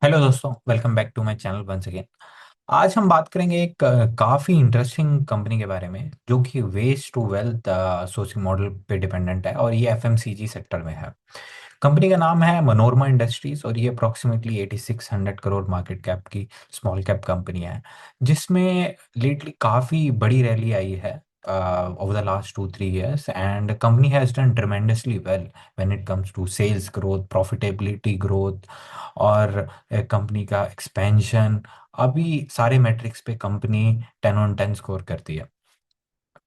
Hello दोस्तों, welcome back to my channel once again. आज हम बात करेंगे एक काफ़ी इंटरेस्टिंग कंपनी के बारे में जो कि waste to wealth sourcing model पे डिपेंडेंट है और ये एफएमसीजी सेक्टर में है। कंपनी का नाम है मनोरमा इंडस्ट्रीज और ये अप्रोक्सीमेटली 8600 करोड़ मार्केट कैप की स्मॉल कैप कंपनी है, जिसमें लेटली काफ़ी बड़ी रैली आई है over the last 2-3 years, and the company has done tremendously well when it comes to sales growth, profitability growth और कंपनी का एक्सपेंशन। अभी सारे मैट्रिक्स पे कंपनी 10 on 10 स्कोर करती है।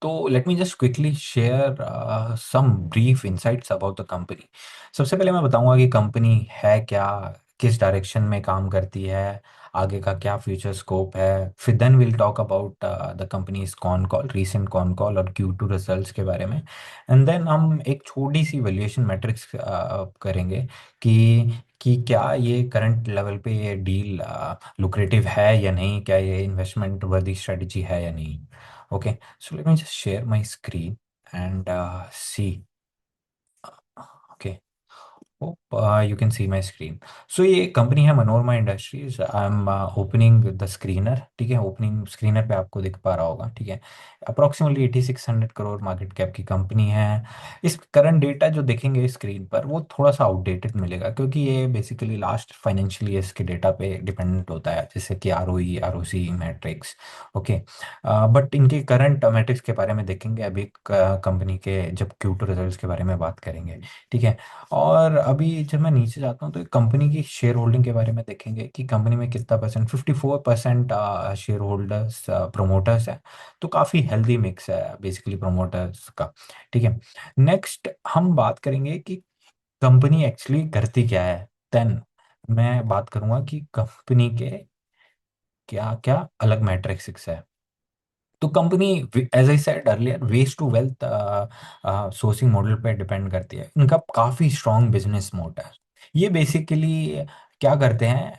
तो let me just quickly share some brief insights about the company. सबसे पहले मैं बताऊंगा कि कंपनी है क्या, किस डायरेक्शन में काम करती है, आगे का क्या फ्यूचर स्कोप है। फिर then will talk about the companies con call, recent con call और Q2 रिजल्ट्स के बारे में। एंड देन हम एक छोटी सी वैल्यूएशन मैट्रिक्स करेंगे कि क्या ये करंट लेवल पे ये डील लुक्रेटिव है या नहीं, क्या ये इन्वेस्टमेंट वर्दी स्ट्रेटजी है या नहीं। Okay, so let me just share my screen and see. Okay. Hope you can see my screen. So ये कंपनी है Manorama industries. I am opening the screener. ठीक है, ओपनिंग स्क्रीनर पे आपको दिख पा रहा होगा। ठीक है, अप्रोक्सीमेटली 8600 करोड़ मार्केट कैप की कंपनी है। इस करंट डेटा जो देखेंगे स्क्रीन पर वो थोड़ा सा आउटडेटेड मिलेगा, क्योंकि ये बेसिकली लास्ट फाइनेंशियल ईयर्स के डेटा पे डिपेंडेंट होता है, जैसे कि ROE ROC matrix. Okay, but इनके करंट मैट्रिक्स के बारे में देखेंगे अभी कंपनी के जब Q2 रिजल्ट्स के बारे में बात करेंगे। ठीक है, और अभी जब मैं नीचे जाता हूँ तो कंपनी की शेयर होल्डिंग के बारे में देखेंगे कि कंपनी में कितना परसेंट, 54% शेयर होल्डर्स प्रोमोटर्स है। तो काफ़ी हेल्दी मिक्स है बेसिकली प्रोमोटर्स का। ठीक है, नेक्स्ट हम बात करेंगे कि कंपनी एक्चुअली करती क्या है। देन मैं बात करूंगा कि कंपनी के क्या क्या अलग मैट्रिक्स है। तो company, as I said earlier, waste to wealth sourcing model पे डिपेंड करती है। इनका काफ़ी स्ट्रॉन्ग बिजनेस मोड है। ये बेसिकली क्या करते हैं,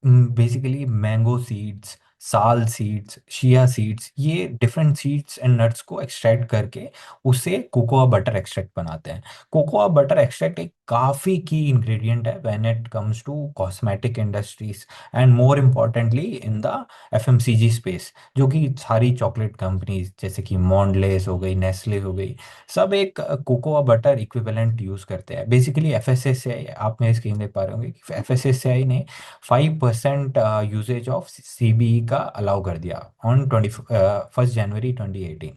बेसिकली मैंगो सीड्स, साल सीड्स, शिया सीड्स, ये डिफरेंट सीड्स एंड नट्स को एक्सट्रैक्ट करके उसे कोकोआ बटर एक्सट्रैक्ट बनाते हैं। कोकोआ बटर एक्सट्रैक्ट एक काफ़ी की इंग्रेडिएंट है when it comes to cosmetic industries and more importantly in the FMCG space, जो कि सारी चॉकलेट कंपनीज जैसे कि मॉन्डलेस हो गई, नेस्ले हो गई, सब एक कोकोआ बटर इक्विवेलेंट यूज करते हैं। बेसिकली FSSAI, आप मेरी स्क्रीन देख पा रहे होंगे कि FSSAI ने 5% यूजेज ऑफ CBE का अलाउ कर दिया ऑन 1 जनवरी 2018।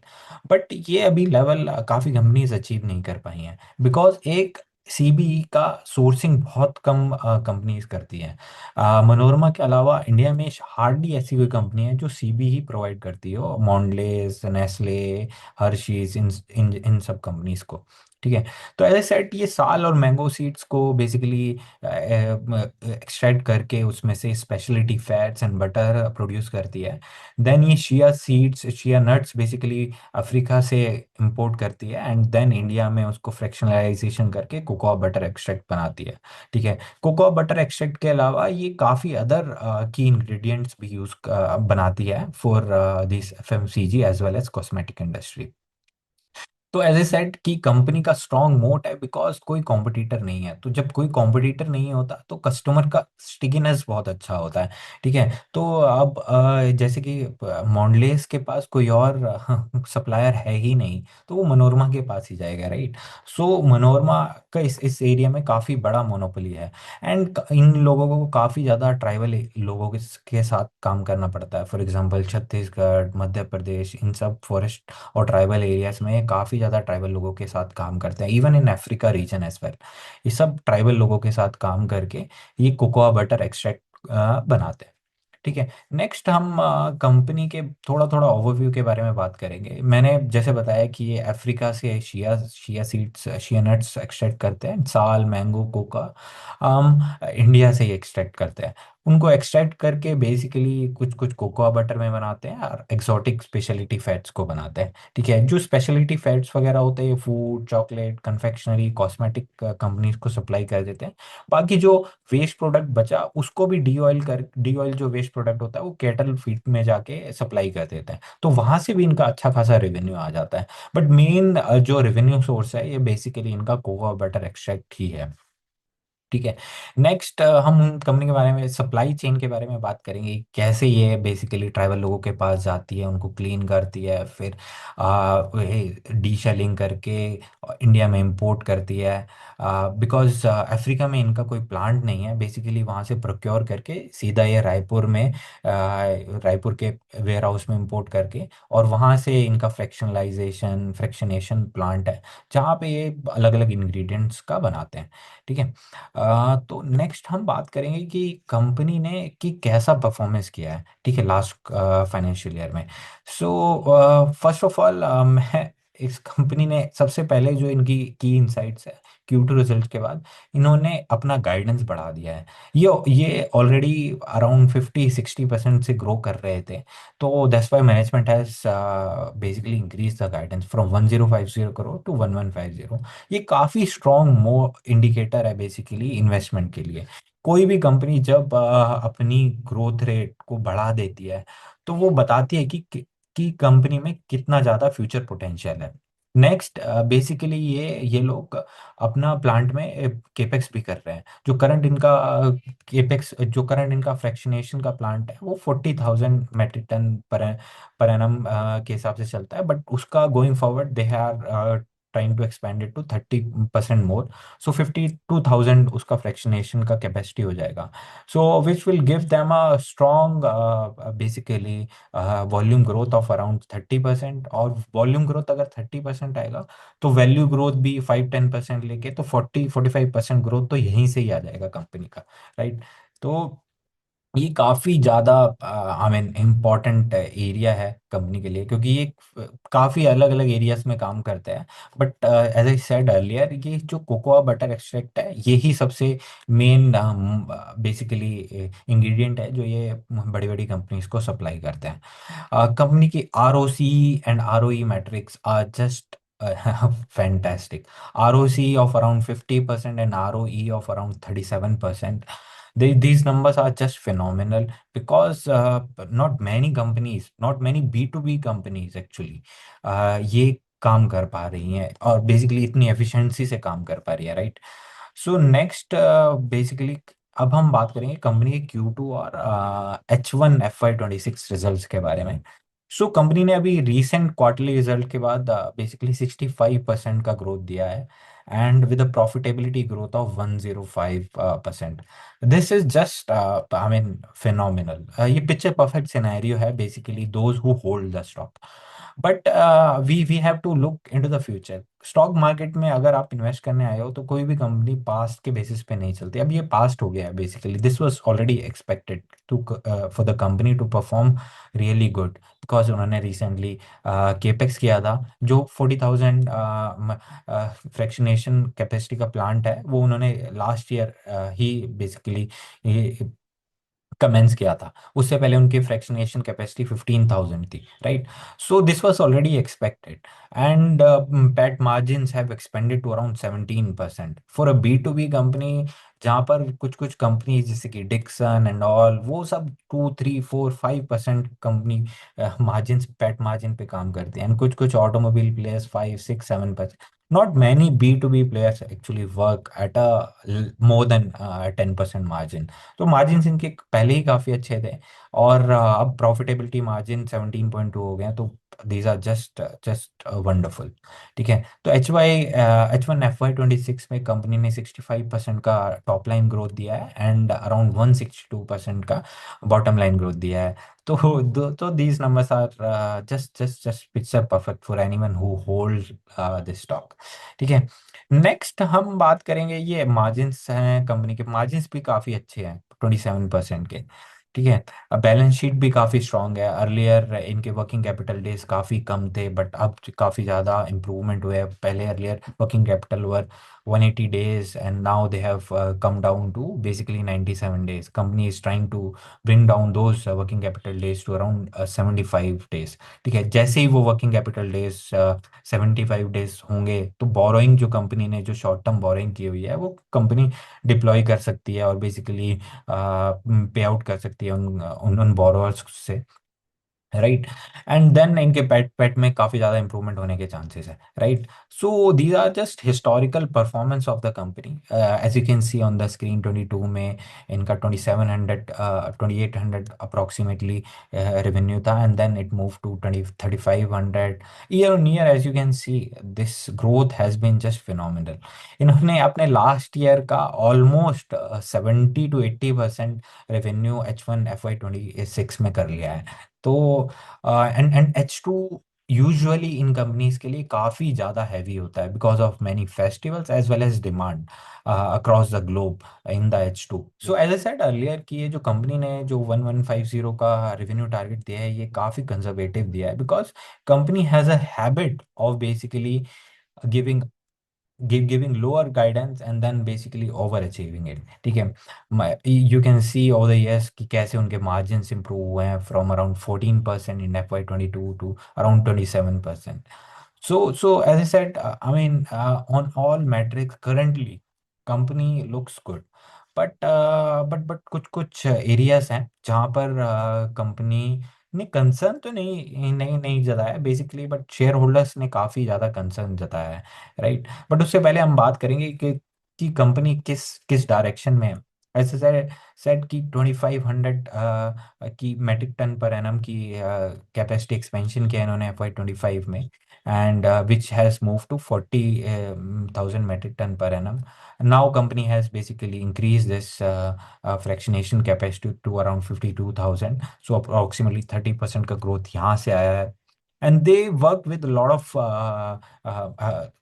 बट ये अभी लेवल काफ़ी कंपनीज अचीव नहीं कर पाई हैं, बिकॉज एक CBE का सोर्सिंग बहुत कम कंपनीज करती हैं। मनोरमा के अलावा इंडिया में हार्डली ऐसी कोई कंपनी है जो CB ही प्रोवाइड करती हो, मॉन्डलेस, नेस्ले, हर्शीज, इन सब कंपनीज को। ठीक है, तो एज ए सेट ये साल और मैंगो सीड्स को बेसिकली एक्सट्रैक्ट करके उसमें से speciality fats and butter produce करती है। देन ये शिया सीड्स, शिया नट्स बेसिकली अफ्रीका से इंपोर्ट करती है एंड देन इंडिया में उसको फ्रैक्शनलाइजेशन करके कोकोआ बटर एक्सट्रैक्ट बनाती है। ठीक है, कोकोआ बटर एक्सट्रैक्ट के अलावा ये काफ़ी अदर की इंग्रेडिएंट्स भी यूज बनाती है for this FMCG as well as cosmetic industry. तो एज ए सेड कि कंपनी का स्ट्रॉन्ग मोट है बिकॉज कोई कॉम्पिटिटर नहीं है। तो जब कोई कॉम्पिटिटर नहीं होता तो कस्टमर का स्टिकीनेस बहुत अच्छा होता है। ठीक है, तो अब जैसे कि मॉन्डलेस के पास कोई और सप्लायर है ही नहीं, तो वो मनोरमा के पास ही जाएगा, राइट। सो मनोरमा का इस एरिया में काफ़ी बड़ा मोनोपोली है। एंड इन लोगों को काफ़ी ज़्यादा ट्राइबल लोगों के साथ काम करना पड़ता है। फॉर एग्जांपल छत्तीसगढ़, मध्य प्रदेश, इन सब फॉरेस्ट और ट्राइबल एरियाज में काफ़ी ज़्यादा ट्राइबल लोगों के साथ काम करते हैं, even in Africa region as well. ये सब ट्राइबल लोगों के साथ काम करके ये कोकोआ बटर एक्सट्रैक्ट बनाते हैं। ठीक है, नेक्स्ट हम कंपनी के थोड़ा थोड़ा ओवरव्यू के बारे में बात करेंगे। मैंने जैसे बताया कि ये अफ्रीका से शिया शिया सीड्स, शिया नट्स एक्सट्रैक्ट करते हैं, साल, मैंगो, कोका हम इंडिया से ही एक्सट्रैक्ट करते हैं। उनको एक्सट्रैक्ट करके बेसिकली कुछ कुछ कोकोआ बटर में बनाते हैं और एक्सोटिक स्पेशलिटी फैट्स को बनाते हैं। ठीक है, जो स्पेशलिटी फैट्स वगैरह होते हैं food, chocolate, confectionery, cosmetic companies को सप्लाई कर देते हैं। बाकी जो वेस्ट प्रोडक्ट बचा उसको भी डी ऑयल जो वेस्ट प्रोडक्ट होता है वो कैटल फीड में जाके सप्लाई कर देते हैं। तो वहां से भी इनका अच्छा खासा रेवेन्यू आ जाता है। बट मेन जो रेवेन्यू सोर्स है ये बेसिकली इनका कोकोआ बटर एक्सट्रैक्ट ही है। ठीक है। नेक्स्ट हम उन कंपनी के बारे में, सप्लाई चेन के बारे में बात करेंगे, कैसे ये बेसिकली ट्राइबल लोगों के पास जाती है, उनको क्लीन करती है, फिर डीशेलिंग करके इंडिया में इंपोर्ट करती है। बिकॉज अफ्रीका में इनका कोई प्लांट नहीं है, बेसिकली वहाँ से प्रोक्योर करके सीधा ये रायपुर में, रायपुर के वेयर हाउस में इंपोर्ट करके, और वहाँ से इनका फ्रैक्शनेशन प्लांट है, जहाँ पे ये अलग अलग इंग्रेडिएंट्स का बनाते हैं। ठीक है। तो नेक्स्ट हम बात करेंगे कि कंपनी ने कि कैसा परफॉर्मेंस किया है, ठीक है, लास्ट फाइनेंशियल ईयर में। सो फर्स्ट ऑफ ऑल, मैं इस कंपनी ने सबसे पहले जो इनकी की इनसाइट्स है Q2 रिजल्ट के बाद, इन्होंने अपना गाइडेंस बढ़ा दिया है। ये ऑलरेडी अराउंड 50-60% से ग्रो कर रहे थे। तो that's why management has basically increase the guidance from 1050 crore to 1150। ये काफी स्ट्रॉन्ग मो इंडिकेटर है बेसिकली इन्वेस्टमेंट के लिए। कोई भी कंपनी जब अपनी ग्रोथ रेट को बढ़ा देती है, तो वो बताती है कि कंपनी में कितना ज्यादा फ्यूचर पोटेंशियल है। नेक्स्ट, बेसिकली ये लोग अपना प्लांट में केपेक्स भी कर रहे हैं। जो करंट इनका फ्रैक्शनेशन का प्लांट है, वो 40,000 मेट्रिक टन पर एनम के हिसाब से चलता है, बट उसका going forward they are trying to expand it to 30% more. So 52,000 उसका फ्रैक्शनेशन का कैपेसिटी हो जाएगा। So which will give them a strong basically volume growth of around 30%। और वॉल्यूम ग्रोथ अगर 30% आएगा, तो वैल्यू ग्रोथ भी 5-10% लेके, तो 40-45% ग्रोथ तो यहीं से ही आ जाएगा कंपनी का। राइट। तो ये काफी ज्यादा आई मीन इम्पोर्टेंट एरिया है कंपनी के लिए, क्योंकि ये काफी अलग अलग एरियाज में काम करते हैं। But as I said earlier, ये जो कोकोआ बटर एक्सट्रैक्ट है, यही सबसे मेन बेसिकली इंग्रेडिएंट है जो ये बड़ी बड़ी कंपनीज को सप्लाई करते हैं। कंपनी की ROC and ROE metrics are just fantastic. ROC of around 50% and ROE of around 37%. These numbers are just phenomenal because not many B2B companies actually ये काम कर पा रही हैं, और बेसिकली इतनी एफिशिएंसी से काम कर पा रही है। राइट। सो नेक्स्ट, बेसिकली अब हम बात करेंगे कंपनी के Q2 और H1 FY 2026 रिजल्ट्स के बारे में। सो कंपनी ने अभी रीसेंट क्वार्टरली रिजल्ट के बाद बेसिकली 65% का ग्रोथ दिया है, and with a profitability growth of 105%। This is just I mean phenomenal. ये पिक्चर परफेक्ट सिनेरियो है basically those who hold the stock. But we have to look into the future. Stock market में अगर आप invest करने आए हो, तो कोई भी कंपनी पास्ट के बेसिस पे नहीं चलती। अब ये पास्ट हो गया है basically, this was already expected to for the company to perform really good, because उन्होंने रिसेंटली केपेक्स किया था। जो 40,000 फ्रैक्शनेशन कैपेसिटी का प्लांट है, वो उन्होंने लास्ट ईयर ही बेसिकली कमेंस किया था। उससे पहले उनकी फ्रैक्शनेशन कैपेसिटी 15,000 थी। Right. So this was already expected, and PAT margins have expanded to around 17% for a B2B company. जहाँ पर कुछ कुछ कंपनी जैसे कि डिक्सन एंड ऑल, वो सब 2-3-4-5% कंपनी मार्जिन, पैट मार्जिन पे काम करते हैं, एंड कुछ कुछ automobile players 5-6-7%। Not many B2B players actually work at a more than 10% margin. तो मार्जिन इनके पहले ही काफ़ी अच्छे थे, और अब प्रॉफिटेबिलिटी मार्जिन 17.2 हो गए हैं, तो these are just just wonderful. ठीक है। तो H1 FY 2026 में कंपनी ने 65% का टॉप लाइन ग्रोथ दिया है, एंड अराउंड 162% का बॉटम लाइन ग्रोथ दिया है। तो these numbers are just picture perfect for anyone who hold this stock. ठीक है। नेक्स्ट हम बात करेंगे, ये मार्जिन्स हैं, कंपनी के मार्जिन्स भी काफ़ी अच्छे हैं, 27% के। ठीक है। बैलेंस शीट भी काफ़ी स्ट्रांग है। अर्लियर इनके वर्किंग कैपिटल डेज काफ़ी कम थे, बट अब काफ़ी ज़्यादा इंप्रूवमेंट हुए हैं। पहले earlier working capital were 180 days, and now they have come down to basically 97 days. Company is trying to bring down those working capital days to around 75 days। ठीक है। जैसे ही वो वर्किंग कैपिटल डेज 75 days होंगे, तो borrowing जो company ने जो short term borrowing की हुई है, वो कंपनी डिप्लॉय कर सकती है, और बेसिकली पे आउट कर सकती है उन बोरोअर्स से। राइट। एंड देन इनके पेट पेट में काफ़ी ज़्यादा इंप्रूवमेंट होने के चांसेस है, right. So these are just historical performance of the company. As you can see on the screen, 22 में इनका 2700 2800 अप्रॉक्सीमेटली रेवेन्यू था, and then it move to 3500 year on year. As you can see this growth has been just phenomenal. इन्होंने अपने last year का almost 70 to 80% revenue H1 FY 26 में कर लिया है। तो and H2 usually in companies के लिए काफ़ी ज़्यादा हैवी होता है because of many festivals as well as demand across the globe in the H2। So as I said earlier कि ये जो कंपनी ने जो 1150 का रेवेन्यू टारगेट दिया है, ये काफ़ी कंजर्वेटिव दिया है because company has a habit of basically giving giving lower guidance and then basically overachieving it। ठीक है। You can see over the years कि कैसे उनके मार्जिन्स इंप्रूव हुए हैं from around 14% in FY 22 to around 27%। So as I said, I mean, on all metrics currently company looks good, but कुछ कुछ areas हैं जहाँ पर कंपनी ने कंसर्न तो नहीं जताया बेसिकली, बट शेयर होल्डर्स ने काफ़ी ज़्यादा कंसर्न जताया है, राइट। बट उससे पहले हम बात करेंगे कि कंपनी किस किस डायरेक्शन में है। ऐसे सेट कि 2500 की मेट्रिक टन पर एनम की कैपेसिटी एक्सपेंशन किया इन्होंने FY 25 में, and which has moved to 40,000 metric ton per annum. Now company has basically increased this fractionation capacity to around 52,000, so approximately 30% का growth यहाँ से आया है। And they work with a lot of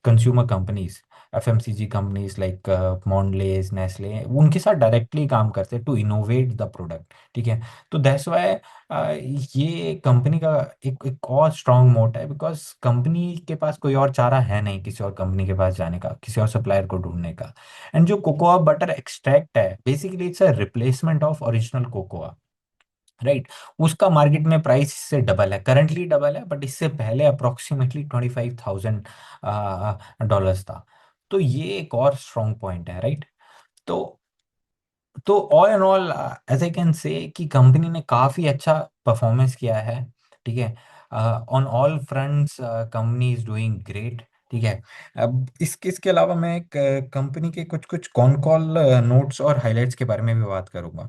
consumer companies, FMCG companies like Mondelez, Nestle, उनके साथ directly काम करते हैं टू इनोवेट द प्रोडक्ट। ठीक है। तो दैट्स वाई ये कंपनी का एक और स्ट्रांग मोट है बिकॉज कंपनी के पास कोई और चारा है नहीं किसी और कंपनी के पास जाने का, किसी और सप्लायर को ढूंढने का। एंड जो कोकोआ बटर एक्सट्रैक्ट है basically it's a replacement of original cocoa, right. उसका मार्केट में प्राइस इससे डबल है, करंटली डबल है, बट इससे पहले अप्रोक्सीमेटली $25,000 था। तो ये एक और स्ट्रांग पॉइंट है, राइट। तो all and all as I can say कि कंपनी ने काफ़ी अच्छा परफॉर्मेंस किया है। ठीक है। On all fronts company is doing great. ठीक है। अब इसके अलावा मैं एक कंपनी के कुछ कुछ कॉन कॉल नोट्स और हाइलाइट्स के बारे में भी बात करूंगा।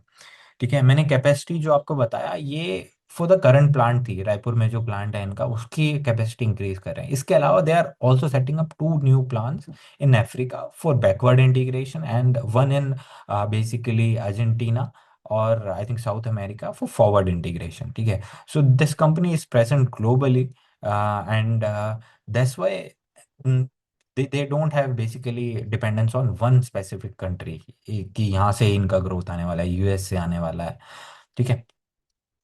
ठीक है। मैंने कैपेसिटी जो आपको बताया ये फॉर द करंट प्लांट थी, रायपुर में जो प्लांट है इनका उसकी कैपेसिटी इंक्रीज कर रहे हैं। इसके अलावा they are also setting up 2 new plants in Africa for backward integration and one in basically Argentina और I think South America for forward integration. ठीक है। So this company is present globally and that's why they don't have basically dependence on one specific country कि यहाँ से इनका growth आने वाला है, यूएस से आने वाला है। ठीक है।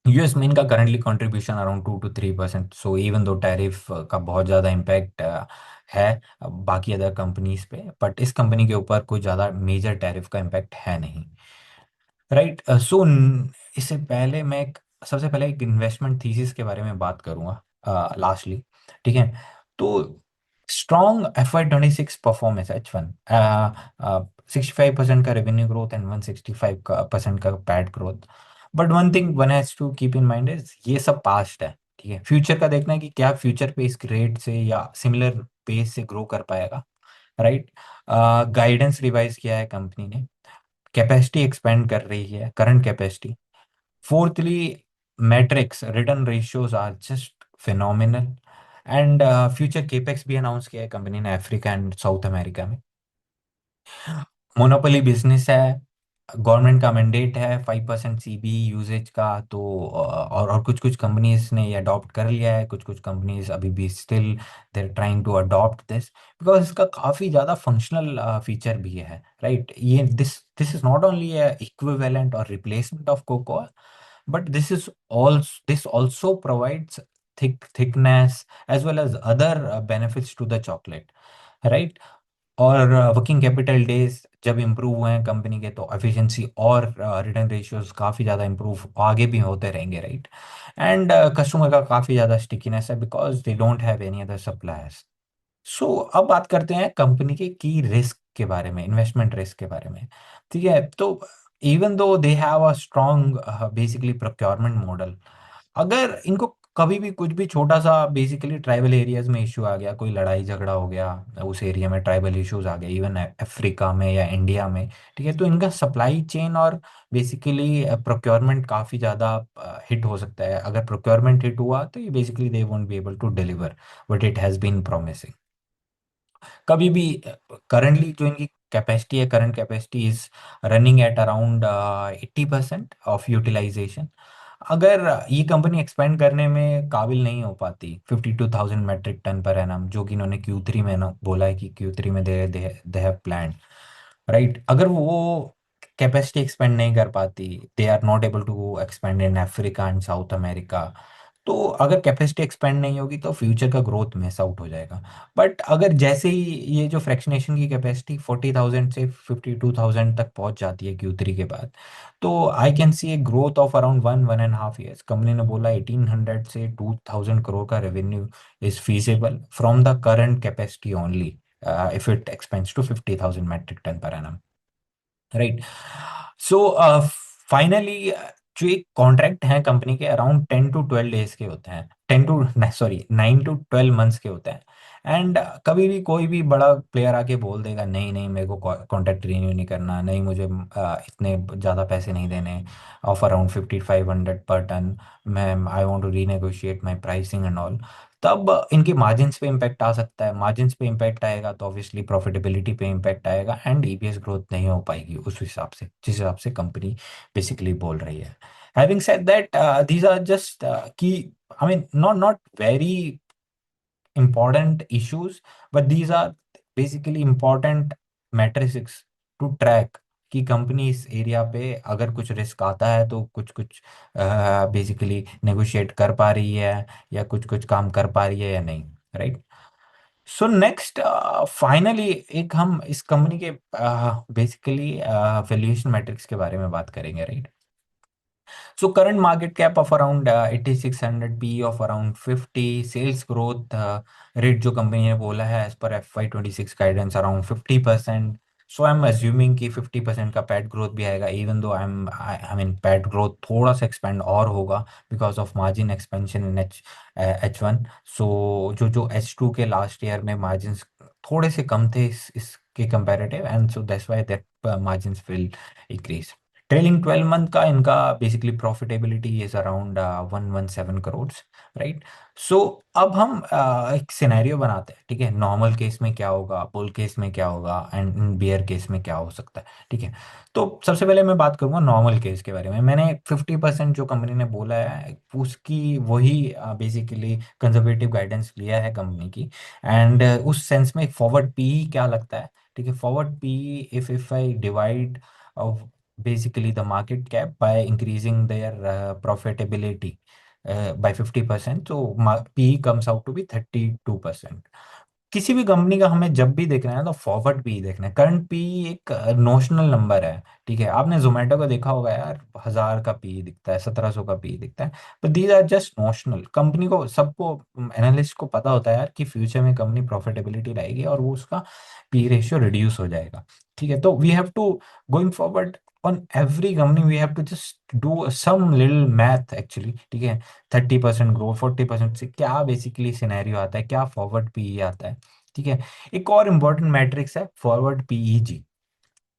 यूएस में इनका currently contribution around 2 to 3%, so even though tariff का बहुत ज़्यादा इम्पैक्ट है बाकी अदर कंपनीज पे, बट इस कंपनी के ऊपर कोई ज़्यादा मेजर टैरिफ का इम्पैक्ट है नहीं, राइट। सो इससे पहले सबसे पहले एक इन्वेस्टमेंट थीसिस के बारे में बात करूंगा लास्टली। ठीक है। तो स्ट्रॉन्ग FY 26 परफॉर्मेंस H1, 65% का रेवेन्यू ग्रोथ एंड 165% का PAT growth. But one thing one has to keep in mind is ये सब पास्ट है। ठीक है। फ्यूचर का देखना है कि क्या फ्यूचर पे इस रेट से या सिमिलर पेस से ग्रो कर पाएगा, राइट। गाइडेंस रिवाइज किया है कंपनी ने, कैपेसिटी एक्सपेंड कर रही है, current capacity. Fourthly metrics return ratios are just phenomenal and future capex भी अनाउंस किया है कंपनी ने अफ्रीका एंड साउथ अमेरिका में। मोनोपोली बिजनेस है, गवर्नमेंट का मैंडेट है 5% सीबी यूजेज का। तो और कुछ कुछ कंपनीज ने ये अडॉप्ट कर लिया है, कुछ कुछ कंपनीज अभी भी still they are trying to adopt this because इसका काफ़ी ज़्यादा फंक्शनल फीचर भी है, राइट। ये this is not only equivalent और replacement of cocoa, but this also provides thickness as well as other benefits to the chocolate, right। और working capital days जब improve हुए हैं कंपनी के तो एफिशिएंसी और रिटर्न रेशियोज काफ़ी ज़्यादा इम्प्रूव आगे भी होते रहेंगे, राइट। एंड कस्टमर का काफ़ी ज़्यादा स्टिकीनेस है because they don't have any other suppliers. So अब बात करते हैं कंपनी के की रिस्क के बारे में, इन्वेस्टमेंट रिस्क के बारे में। ठीक है। तो even though they have a strong basically procurement model, अगर इनको कभी भी कुछ भी छोटा सा बेसिकली ट्राइबल एरियाज में इशू आ गया, कोई लड़ाई झगड़ा हो गया उस एरिया में, ट्राइबल इश्यूज आ गए इवन अफ्रीका में या इंडिया में, ठीक है, तो इनका सप्लाई चेन और बेसिकली प्रोक्योरमेंट काफ़ी ज़्यादा हिट हो सकता है। अगर प्रोक्योरमेंट हिट हुआ तो ये basically they won't be able to deliver what it has been promising कभी भी। करंटली जो इनकी कैपेसिटी है, current capacity is running at around 80% of utilization. अगर ये कंपनी एक्सपेंड करने में काबिल नहीं हो पाती 52,000 मेट्रिक टन पर एनम, जो कि इन्होंने Q3 में ना बोला है कि Q3 में दे हैव प्लान, राइट, अगर वो कैपेसिटी एक्सपेंड नहीं कर पाती, they are not able to expand in Africa and South America, तो अगर कैपेसिटी एक्सपेंड नहीं होगी तो फ्यूचर का ग्रोथ मिस आउट हो जाएगा। बट अगर जैसे ही ये जो फ्रैक्शनेशन की कैपेसिटी 40,000 से 52,000 तक पहुंच जाती है Q3 के बाद, तो I can see a growth of around 1.5 years. Company ने बोला 1,800 से 2,000 करोड़ का revenue is feasible from the current capacity only if it expands to 50,000 metric ton per annum, right. So finally जो एक कॉन्ट्रैक्ट है कंपनी के अराउंड 10 to 12 डेज के होते हैं, 9 to 12 मंथ्स के होते हैं। एंड कभी भी कोई भी बड़ा प्लेयर आके बोल देगा नहीं नहीं मेरे को कॉन्ट्रैक्ट रिन्यू नहीं करना, नहीं मुझे इतने ज़्यादा पैसे नहीं देने, ऑफ अराउंड 5,500 पर टन, मैं I want to renegotiate my pricing and all, तब इनके मार्जिन्स पे इम्पैक्ट आ सकता है। मार्जिन्स पे इम्पैक्ट आएगा तो ऑब्वियसली प्रॉफिटेबिलिटी पे इम्पैक्ट आएगा एंड ईपीएस ग्रोथ नहीं हो पाएगी उस हिसाब से जिस हिसाब से कंपनी बेसिकली बोल रही है। Having said that, these are just की I mean not very important issues, but these are basically important metrics to track कि कंपनी इस एरिया पे अगर कुछ रिस्क आता है तो कुछ कुछ बेसिकली नेगोशिएट कर पा रही है या कुछ कुछ काम कर पा रही है या नहीं, राइट। सो नेक्स्ट फाइनली एक हम इस कंपनी के बेसिकली वैल्यूएशन मैट्रिक्स के बारे में बात करेंगे, right. So current market cap of around 8,600, PE of around 50, sales growth rate जो कंपनी ने बोला है as per FY26 guidance around 50%। So I am assuming कि 50% का पैट ग्रोथ भी आएगा, even though I mean PAT growth थोड़ा सा एक्सपेंड और होगा because of margin expansion in H1। सो जो जो H2 के लास्ट ईयर में मार्जिन थोड़े से कम थे इसके comparative, and so that's why that margins will increase. Trailing 12 month का इनका basically profitability is around 117 crore, right. So अब हम एक सिनेरियो बनाते हैं, ठीक है, नॉर्मल केस में क्या होगा, बुल केस में क्या होगा एंड बियर केस में क्या हो सकता है, ठीक है। तो सबसे पहले मैं बात करूंगा नॉर्मल केस के बारे में। मैंने 50% जो कंपनी ने बोला है उसकी वही बेसिकली कंजर्वेटिव गाइडेंस लिया है कंपनी की। एंड उस सेंस में फॉरवर्ड पी क्या लगता है, ठीक है, forward P if I divide basically the market cap by increasing their profitability by 50%, so PE comes out to be 32%। किसी भी कंपनी का हमें जब भी देखना है तो फॉरवर्ड पी देखना है, करंट पी एक नोशनल नंबर है, ठीक है। आपने जोमेटो का देखा होगा यार, 1,000 का पी दिखता है, 1,700 का पी दिखता है, but these are just notional. Company को सबको एनालिस्ट को पता होता है यार कि फ्यूचर में कंपनी प्रॉफिटेबिलिटी लाएगी और वो उसका पी रेशियो रिड्यूस हो जाएगा, ठीक है। तो we have to going forward on every company we have to just do some little math actually, ठीक है। 30% ग्रो 40% से क्या बेसिकली सिनेरियो आता है, क्या फॉरवर्ड पीई आता है, ठीक है। एक और इम्पोर्टेंट मैट्रिक्स है forward PEG.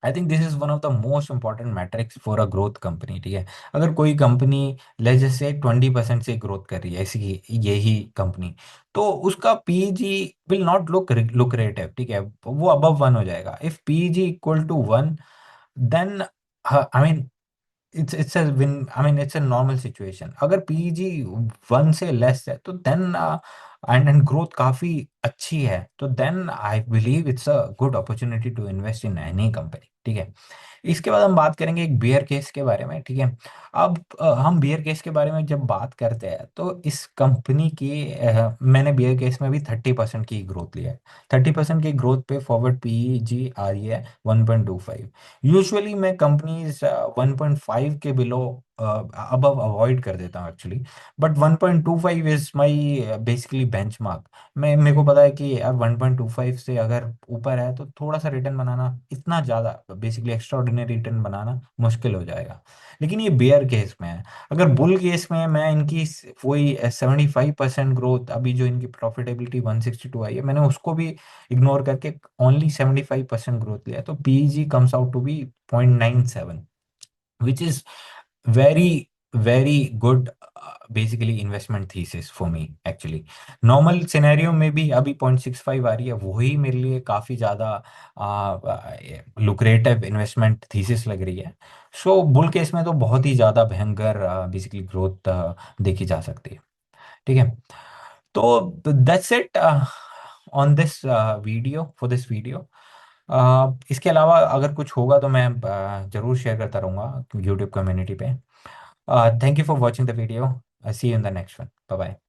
I think this is one of the most important matrix for a growth company, ठीक है। अगर कोई कंपनी लेट्स से 20% से ग्रोथ कर रही है ऐसी यही कंपनी, तो उसका पीईजी विल नॉट लुक्रेटिव, ठीक है, वो अबव 1 हो जाएगा। If PEG equal to 1, then I mean it's a win, I mean it's a normal situation. अगर पीजी 1 से लेस है तो देन एंड ग्रोथ काफी अच्छी है तो then I believe it's a good opportunity to invest in any company, ठीक है। इसके बाद हम बात करेंगे एक बियर केस के बारे में, ठीक है। अब हम बियर केस के बारे में जब बात करते हैं तो इस कंपनी की मैंने बियर केस में भी 30% की ग्रोथ लिया है। 30% की ग्रोथ पे फॉरवर्ड पीजी आ रही है 1.25। यूजुअली मैं कंपनीज 1.5 के बिलो अबव अवॉइड कर देता हूँ actually, but 1.25 is my basically benchmark. मैं मेरे को पता है कि यार 1.25 से अगर ऊपर है तो थोड़ा सा रिटर्न बनाना, इतना ज़्यादा बेसिकली एक्स्ट्रा ऑर्डिनरी रिटर्न बनाना मुश्किल हो जाएगा। लेकिन ये बेयर केस में है। अगर बुल केस में मैं इनकी वही 75% ग्रोथ, अभी जो इनकी प्रॉफिटेबिलिटी 162 आई है, मैंने उसको भी इग्नोर करके ओनली 75% ग्रोथ लिया, तो PEG comes out to be 0.97, which is very very good basically investment thesis for me actually. Normal scenario में भी अभी 0.65 आ रही है, वही मेरे लिए काफ़ी ज़्यादा लुक्रेटिव इन्वेस्टमेंट थीसिस लग रही है। सो बुल केस में तो बहुत ही ज़्यादा भयंकर बेसिकली ग्रोथ देखी जा सकती है। ठीक है, तो that's it on this video, for this video. इसके अलावा अगर कुछ होगा तो मैं ज़रूर शेयर करता रहूँगा यूट्यूब कम्युनिटी पे। Thank you for watching the video. See you in the next one. Bye bye.